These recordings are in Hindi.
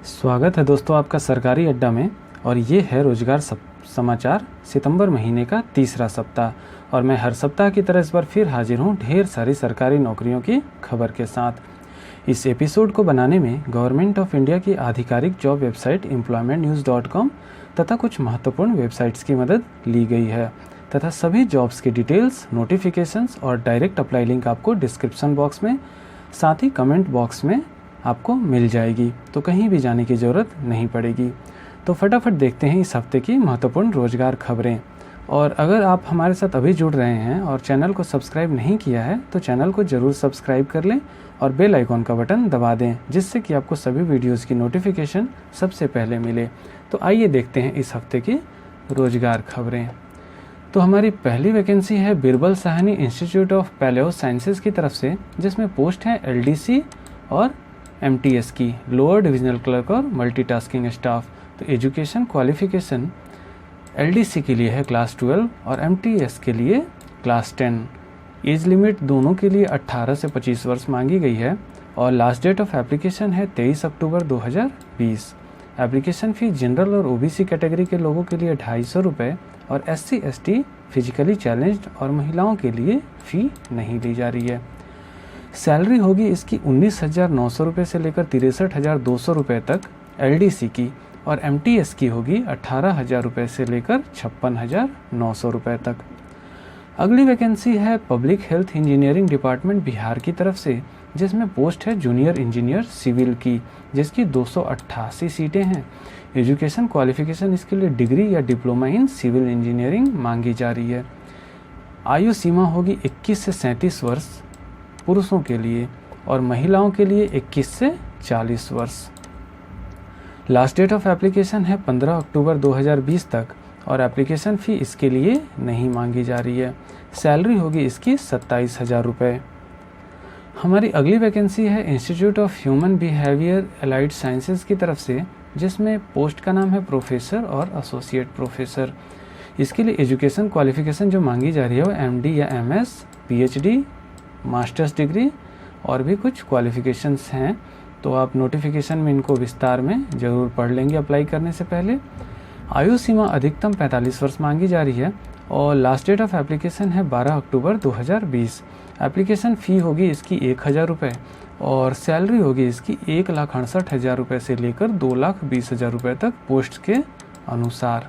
स्वागत है दोस्तों आपका सरकारी अड्डा में। और ये है रोजगार समाचार सितंबर महीने का तीसरा सप्ताह। और मैं हर सप्ताह की तरह इस बार फिर हाजिर हूँ ढेर सारी सरकारी नौकरियों की खबर के साथ। इस एपिसोड को बनाने में गवर्नमेंट ऑफ इंडिया की आधिकारिक जॉब वेबसाइट employmentnews.com तथा कुछ महत्वपूर्ण वेबसाइट्स की मदद ली गई है तथा सभी जॉब्स के डिटेल्स, नोटिफिकेशंस और डायरेक्ट अप्लाई लिंक आपको डिस्क्रिप्शन बॉक्स में साथ ही कमेंट बॉक्स में आपको मिल जाएगी, तो कहीं भी जाने की ज़रूरत नहीं पड़ेगी। तो फटाफट देखते हैं इस हफ्ते की महत्वपूर्ण रोजगार खबरें। और अगर आप हमारे साथ अभी जुड़ रहे हैं और चैनल को सब्सक्राइब नहीं किया है तो चैनल को ज़रूर सब्सक्राइब कर लें और बेल आइकॉन का बटन दबा दें, जिससे कि आपको सभी वीडियोज़ की नोटिफिकेशन सबसे पहले मिले। तो आइए देखते हैं इस हफ्ते की रोजगार खबरें। तो हमारी पहली वैकेंसी है Birbal Sahni institute of palaeo sciences की तरफ से, जिसमें पोस्ट है LDC और MTS की, लोअर डिविजनल क्लर्क और मल्टीटास्किंग स्टाफ। तो एजुकेशन क्वालिफिकेशन LDC के लिए है क्लास 12 और MTS के लिए क्लास 10। एज लिमिट दोनों के लिए 18 से 25 वर्ष मांगी गई है और लास्ट डेट ऑफ एप्लीकेशन है 23 अक्टूबर 2020। एप्लीकेशन फ़ी जनरल और OBC कैटेगरी के लोगों के लिए 250 रुपये और SC ST फिजिकली चैलेंज्ड और महिलाओं के लिए फ़ी नहीं ली जा रही है। सैलरी होगी इसकी 19,900 रुपये से लेकर 63,200 रुपये तक LDC की, और MTS की होगी 18,000 रुपये से लेकर 56,900 रुपये तक। अगली वैकेंसी है public health engineering department Bihar की तरफ से, जिसमें पोस्ट है जूनियर इंजीनियर सिविल की, जिसकी 288 सीटें हैं। एजुकेशन क्वालिफिकेशन इसके लिए डिग्री या डिप्लोमा इन सिविल इंजीनियरिंग मांगी जा रही है। आयु सीमा होगी 21 से 37 वर्ष पुरुषों के लिए और महिलाओं के लिए 21 से 40 वर्ष। लास्ट डेट ऑफ एप्लीकेशन है 15 अक्टूबर 2020 तक और एप्लीकेशन फ़ी इसके लिए नहीं मांगी जा रही है। सैलरी होगी इसकी 27,000 रुपये। हमारी अगली वैकेंसी है institute of human behaviour allied sciences की तरफ से, जिसमें पोस्ट का नाम है प्रोफेसर और एसोसिएट प्रोफेसर। इसके लिए एजुकेशन क्वालिफिकेशन जो मांगी जा रही है वो MD या MS, PhD, मास्टर्स डिग्री और भी कुछ क्वालिफिकेशंस हैं। तो आप नोटिफिकेशन में इनको विस्तार में ज़रूर पढ़ लेंगे अप्लाई करने से पहले। आयु सीमा अधिकतम 45 वर्ष मांगी जा रही है और लास्ट डेट ऑफ एप्लीकेशन है 12 अक्टूबर 2020। एप्लीकेशन फ़ी होगी इसकी 1,000 रुपये और सैलरी होगी इसकी 1,68,000 रुपये से लेकर 2,20,000 रुपये तक पोस्ट के अनुसार।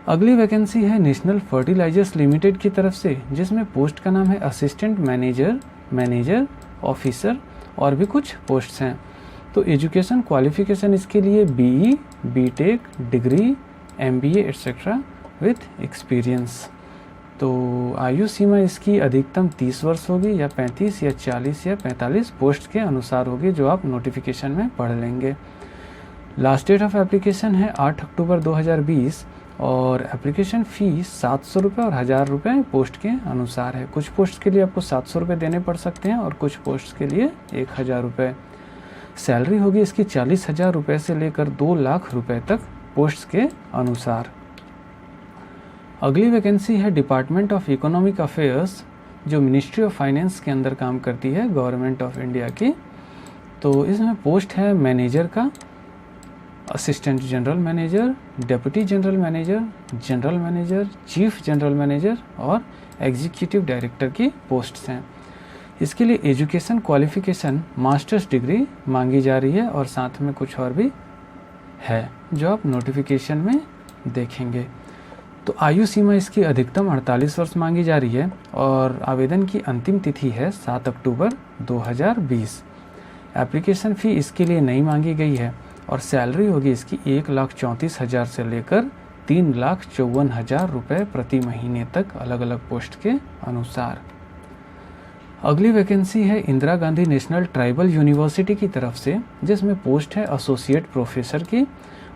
अगली वैकेंसी है नेशनल फर्टिलाइजर्स लिमिटेड की तरफ से, जिसमें पोस्ट का नाम है असिस्टेंट मैनेजर, ऑफिसर और भी कुछ पोस्ट्स हैं। तो एजुकेशन क्वालिफिकेशन इसके लिए BE, BTech, degree, MBA etcetera with experience. तो आयु सीमा इसकी अधिकतम 30 वर्ष होगी या 35 या 40 या 45 पोस्ट के अनुसार होगी, जो आप नोटिफिकेशन में पढ़ लेंगे। लास्ट डेट ऑफ एप्लीकेशन है 8 अक्टूबर 2020 और एप्लीकेशन फ़ी 700 रुपये और 1,000 रुपये पोस्ट के अनुसार है। कुछ पोस्ट के लिए आपको 700 रुपये देने पड़ सकते हैं और कुछ पोस्ट के लिए 1,000 रुपये। सैलरी होगी इसकी 40,000 रुपये से लेकर 2 लाख रुपये तक पोस्ट के अनुसार। अगली वैकेंसी है डिपार्टमेंट ऑफ इकोनॉमिक अफेयर्स, जो मिनिस्ट्री ऑफ फाइनेंस के अंदर काम करती है गवर्नमेंट ऑफ इंडिया की। तो इसमें पोस्ट है मैनेजर का, assistant general manager, deputy general manager, chief general manager और एग्जीक्यूटिव डायरेक्टर की पोस्ट्स हैं। इसके लिए एजुकेशन क्वालिफिकेशन मास्टर्स डिग्री मांगी जा रही है और साथ में कुछ और भी है जो आप नोटिफिकेशन में देखेंगे। तो आयु सीमा इसकी अधिकतम 48 वर्ष मांगी जा रही है और आवेदन की अंतिम तिथि है 7 अक्टूबर 2020। एप्लीकेशन फ़ी इसके लिए नहीं मांगी गई है और सैलरी होगी इसकी 1,34,000 से लेकर 3,54,000 रुपये प्रति महीने तक अलग अलग पोस्ट के अनुसार। अगली वैकेंसी है Indira Gandhi national tribal university की तरफ से, जिसमें पोस्ट है एसोसिएट प्रोफेसर की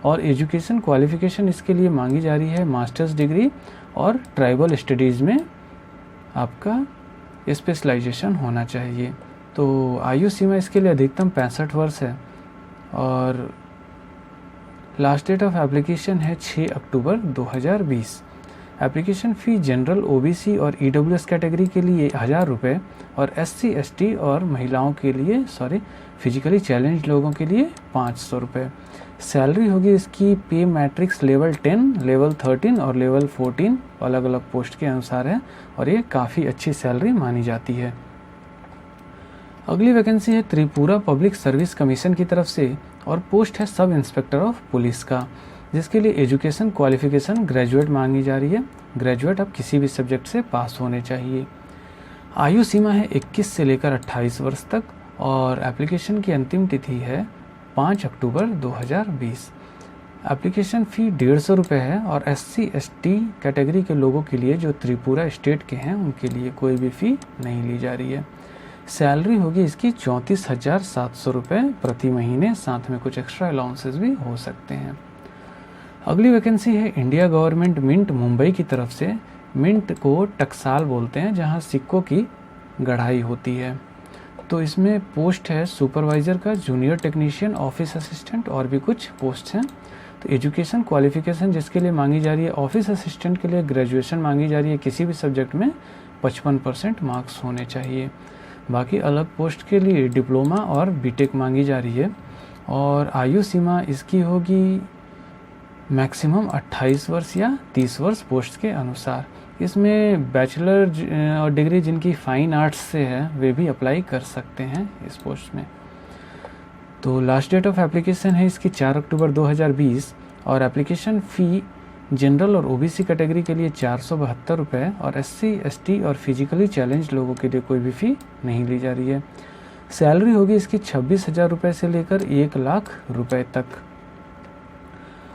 और एजुकेशन क्वालिफिकेशन इसके लिए मांगी जा रही है मास्टर्स डिग्री और ट्राइबल स्टडीज़ में आपका स्पेशलाइजेशन होना चाहिए। तो आयु सीमा इसके लिए अधिकतम 65 वर्ष है और लास्ट डेट ऑफ एप्लीकेशन है 6 अक्टूबर 2020। एप्लीकेशन फ़ी जनरल ओबीसी और ईडब्ल्यूएस कैटेगरी के लिए 1000 रुपये और एससी एसटी और महिलाओं के लिए फिजिकली चैलेंज लोगों के लिए 500 रुपये। सैलरी होगी इसकी पे मैट्रिक्स लेवल 10, लेवल 13 और लेवल 14 अलग अलग पोस्ट के अनुसार है और ये काफ़ी अच्छी सैलरी मानी जाती है। अगली वैकेंसी है त्रिपुरा पब्लिक सर्विस कमीशन की तरफ से और पोस्ट है सब इंस्पेक्टर ऑफ पुलिस का, जिसके लिए एजुकेशन क्वालिफिकेशन ग्रेजुएट मांगी जा रही है। ग्रेजुएट अब किसी भी सब्जेक्ट से पास होने चाहिए। आयु सीमा है 21 से लेकर 28 वर्ष तक और एप्लीकेशन की अंतिम तिथि है 5 अक्टूबर 2020। एप्लीकेशन फ़ी 150 रुपये है और एससी एसटी कैटेगरी के लोगों के लिए जो त्रिपुरा स्टेट के हैं उनके लिए कोई भी फ़ी नहीं ली जा रही है। सैलरी होगी इसकी 34,700 रुपये प्रति महीने, साथ में कुछ एक्स्ट्रा अलाउंसेस भी हो सकते हैं। अगली वैकेंसी है इंडिया गवर्नमेंट मिंट मुंबई की तरफ से। मिंट को टकसाल बोलते हैं जहां सिक्कों की गढ़ाई होती है। तो इसमें पोस्ट है सुपरवाइज़र का, जूनियर टेक्नीशियन, ऑफिस असिस्टेंट और भी कुछ पोस्ट हैं। तो एजुकेशन क्वालिफिकेशन जिसके लिए मांगी जा रही है, ऑफिस असिस्टेंट के लिए ग्रेजुएशन मांगी जा रही है, किसी भी सब्जेक्ट में 55% मार्क्स होने चाहिए। बाकी अलग पोस्ट के लिए डिप्लोमा और बीटेक मांगी जा रही है और आयु सीमा इसकी होगी मैक्सिमम 28 वर्ष या 30 वर्ष पोस्ट के अनुसार। इसमें बैचलर और डिग्री जिनकी फाइन आर्ट्स से है वे भी अप्लाई कर सकते हैं इस पोस्ट में। तो लास्ट डेट ऑफ एप्लीकेशन है इसकी 4 अक्टूबर 2020 और एप्लीकेशन फ़ी जनरल और ओबीसी कैटेगरी के लिए 472 रुपये और एससी एसटी और फिजिकली चैलेंज लोगों के लिए कोई भी फ़ी नहीं ली जा रही है। सैलरी होगी इसकी 26,000 रुपये से लेकर 1 लाख रुपए तक।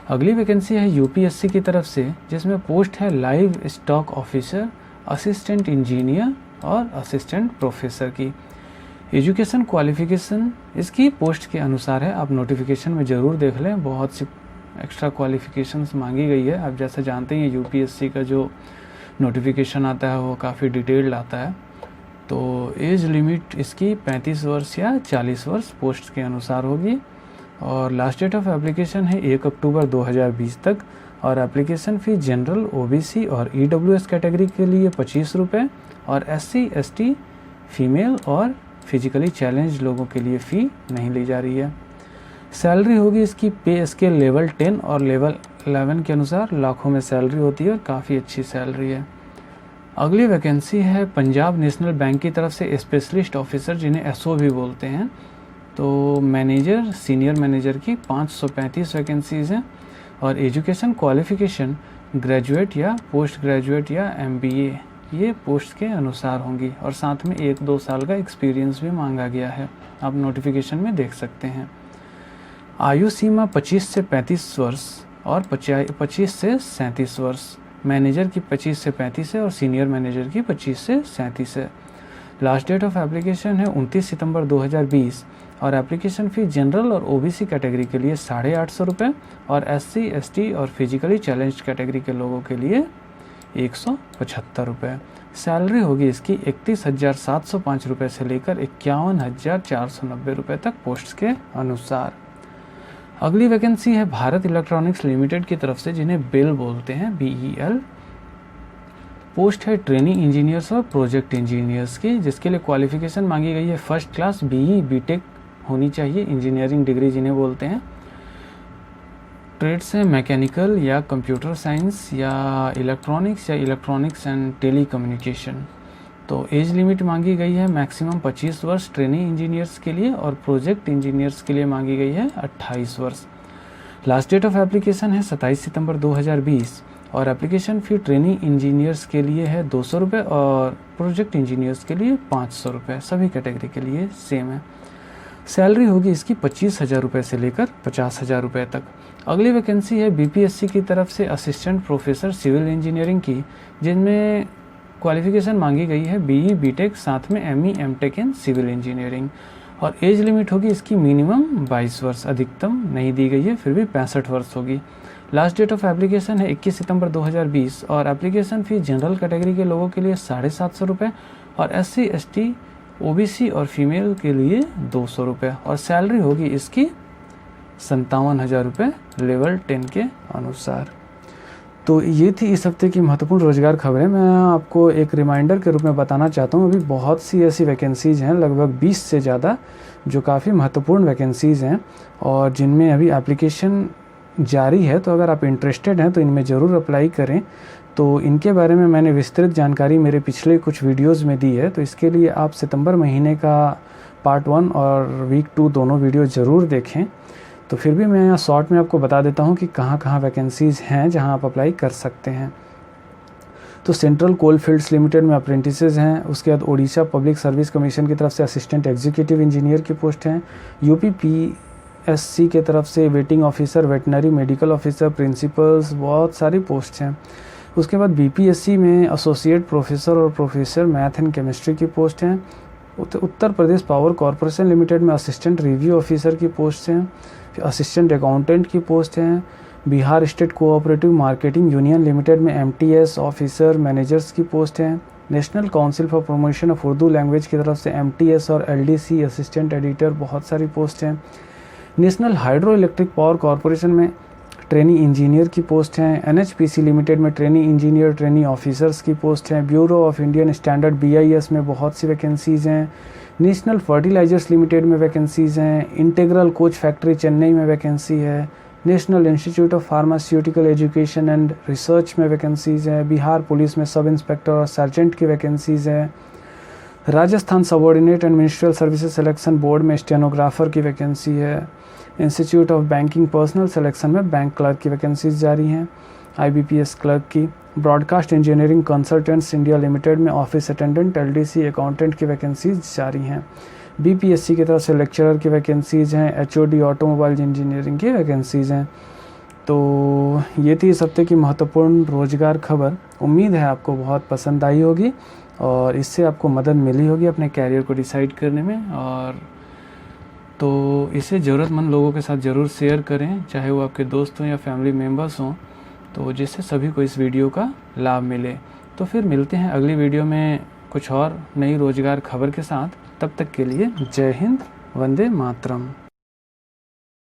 अगली वैकेंसी है यूपीएससी की तरफ से, जिसमें पोस्ट है live stock officer, assistant engineer और असिस्टेंट प्रोफेसर की। एजुकेशन क्वालिफिकेशन इसकी पोस्ट के अनुसार है, आप नोटिफिकेशन में ज़रूर देख लें, बहुत सी एक्स्ट्रा क्वालिफिकेशंस मांगी गई है। आप जैसे जानते हैं यूपीएससी का जो नोटिफिकेशन आता है वो काफ़ी डिटेल्ड आता है। तो एज लिमिट इसकी 35 वर्ष या 40 वर्ष पोस्ट के अनुसार होगी और लास्ट डेट ऑफ एप्लीकेशन है 1 अक्टूबर 2020 तक और एप्लीकेशन फ़ी जनरल ओबीसी और ईडब्ल्यूएस कैटेगरी के लिए 25 रुपये और एससी एसटी फीमेल और फिजिकली चैलेंज लोगों के लिए फ़ी नहीं ली जा रही है। सैलरी होगी इसकी पे स्केल लेवल 10 और लेवल 11 के अनुसार लाखों में सैलरी होती है और काफ़ी अच्छी सैलरी है। अगली वैकेंसी है पंजाब नेशनल बैंक की तरफ से स्पेशलिस्ट ऑफिसर, जिन्हें एसओ भी बोलते हैं। तो मैनेजर, सीनियर मैनेजर की 535 वैकेंसीज़ हैं और एजुकेशन क्वालिफिकेशन ग्रेजुएट या पोस्ट ग्रेजुएट या एमबीए ये पोस्ट के अनुसार होंगी और साथ में 1-2 साल का एक्सपीरियंस भी मांगा गया है, आप नोटिफिकेशन में देख सकते हैं। आयु सीमा 25 से 35 वर्ष और 25 से 37 वर्ष, मैनेजर की 25 से 35 है और सीनियर मैनेजर की 25 से 37 है। लास्ट डेट ऑफ एप्लीकेशन है 29 सितंबर 2020 और एप्लीकेशन फ़ी जनरल और ओबीसी कैटेगरी के लिए 850 रुपये और एससी एसटी और फिजिकली चैलेंज्ड कैटेगरी के लोगों के लिए 175 रुपये। सैलरी होगी इसकी 31,705 रुपये से लेकर 51,490 रुपये तक पोस्ट के अनुसार। अगली वैकेंसी है भारत इलेक्ट्रॉनिक्स लिमिटेड की तरफ से, जिन्हें बेल बोलते हैं, BEL। पोस्ट है ट्रेनिंग इंजीनियर्स और प्रोजेक्ट इंजीनियर्स की, जिसके लिए क्वालिफिकेशन मांगी गई है फर्स्ट क्लास BE बीटेक होनी चाहिए, इंजीनियरिंग डिग्री जिन्हें बोलते हैं। ट्रेड्स हैं मैकेनिकल या कंप्यूटर साइंस या इलेक्ट्रॉनिक्स एंड टेलीकम्युनिकेशन। तो एज लिमिट मांगी गई है मैक्सिमम 25 वर्ष ट्रेनिंग इंजीनियर्स के लिए और प्रोजेक्ट इंजीनियर्स के लिए मांगी गई है 28 वर्ष। लास्ट डेट ऑफ एप्लीकेशन है 27 सितंबर 2020 और एप्लीकेशन फ़ी ट्रेनिंग इंजीनियर्स के लिए है 200 रुपये और प्रोजेक्ट इंजीनियर्स के लिए 500 रुपये, सभी कैटेगरी के लिए सेम है। सैलरी होगी इसकी 25,000 रुपये से लेकर 50,000 रुपये तक। अगली वैकेंसी है BPSC की तरफ से असिस्टेंट प्रोफेसर सिविल इंजीनियरिंग की, जिनमें क्वालिफिकेशन मांगी गई है BE बीटेक साथ में ME MTech in civil engineering और एज लिमिट होगी इसकी मिनिमम 22 वर्ष, अधिकतम नहीं दी गई है, फिर भी 65 वर्ष होगी। लास्ट डेट ऑफ एप्लीकेशन है 21 सितंबर 2020 और एप्लीकेशन फ़ी जनरल कैटेगरी के लोगों के लिए 750 रुपये और SC ST OBC और फीमेल के लिए 200 रुपये और सैलरी होगी इसकी 57,000 रुपये लेवल 10 के अनुसार। तो ये थी इस हफ्ते की महत्वपूर्ण रोज़गार खबरें। मैं आपको एक रिमाइंडर के रूप में बताना चाहता हूँ, अभी बहुत सी ऐसी वैकेंसीज़ हैं, लगभग 20 से ज़्यादा, जो काफ़ी महत्वपूर्ण वैकेंसीज़ हैं और जिनमें अभी एप्लीकेशन जारी है। तो अगर आप इंटरेस्टेड हैं तो इनमें ज़रूर अप्लाई करें। तो इनके बारे में मैंने विस्तृत जानकारी मेरे पिछले कुछ वीडियोज़ में दी है, तो इसके लिए आप सितंबर महीने का पार्ट 1 और वीक 2 दोनों वीडियो ज़रूर देखें। तो फिर भी मैं यहाँ शॉर्ट में आपको बता देता हूँ कि कहाँ कहाँ वैकेंसीज़ हैं जहाँ आप अप्लाई कर सकते हैं। तो सेंट्रल कोल फील्ड्स लिमिटेड में अप्रेंटिसेस हैं। उसके बाद ओडिशा पब्लिक सर्विस कमीशन की तरफ से असिस्टेंट एग्जीक्यूटिव इंजीनियर की पोस्ट हैं। यूपी PSC के तरफ से waiting officer, veterinary medical officer, principles, बहुत सारी पोस्ट हैं। उसके बाद BPSC में एसोसिएट प्रोफेसर और प्रोफेसर मैथ एंड केमिस्ट्री की पोस्ट हैं। Uttar Pradesh power corporation limited में असिस्टेंट रिव्यू ऑफिसर की पोस्ट हैं। असिस्टेंट अकाउंटेंट की पोस्ट हैं। Bihar state cooperative marketing union limited में MTS ऑफिसर मैनेजर्स की पोस्ट हैं। National council for promotion of Urdu language की तरफ से MTS और LDC असिस्टेंट एडिटर, बहुत सारी पोस्ट हैं। National hydro electric power corporation में ट्रेनी इंजीनियर की पोस्ट हैं। NHPC लिमिटेड में ट्रेनी इंजीनियर, ट्रेनी ऑफिसर्स की पोस्ट हैं। Bureau of Indian standard BIS में बहुत सी वैकेंसीज़ हैं। नेशनल फर्टिलाइजर्स लिमिटेड में वैकेंसीज़ हैं। इंटीग्रल कोच फैक्ट्री चेन्नई में वैकेंसी है। National institute of pharmaceutical education and research में वैकेंसीज़ हैं। बिहार पुलिस में सब इंस्पेक्टर और सर्जेंट की वैकेंसीज़ हैं। Rajasthan subordinate and ministerial services selection board में स्टेनोग्राफर की वैकेंसी है। Institute of banking personal selection में बैंक क्लर्क की वैकेंसीज जारी हैं। IBPS क्लर्क की। Broadcast engineering consultants India limited में ऑफिस अटेंडेंट, LDC अकाउंटेंट की वैकेंसीज जारी हैं। BPSC की तरफ से लेक्चरर की वैकेंसीज हैं। HOD ऑटोमोबाइल इंजीनियरिंग की वैकेंसीज हैं। तो ये थी इस हफ्ते की महत्वपूर्ण रोजगार खबर। उम्मीद है आपको बहुत पसंद आई होगी और इससे आपको मदद मिली होगी अपने कैरियर को डिसाइड करने में। और तो इसे ज़रूरतमंद लोगों के साथ ज़रूर शेयर करें, चाहे वो आपके दोस्त हों या फैमिली मेम्बर्स हों, तो जिससे सभी को इस वीडियो का लाभ मिले। तो फिर मिलते हैं अगली वीडियो में कुछ और नई रोजगार खबर के साथ। तब तक के लिए जय हिंद, वंदे मातरम।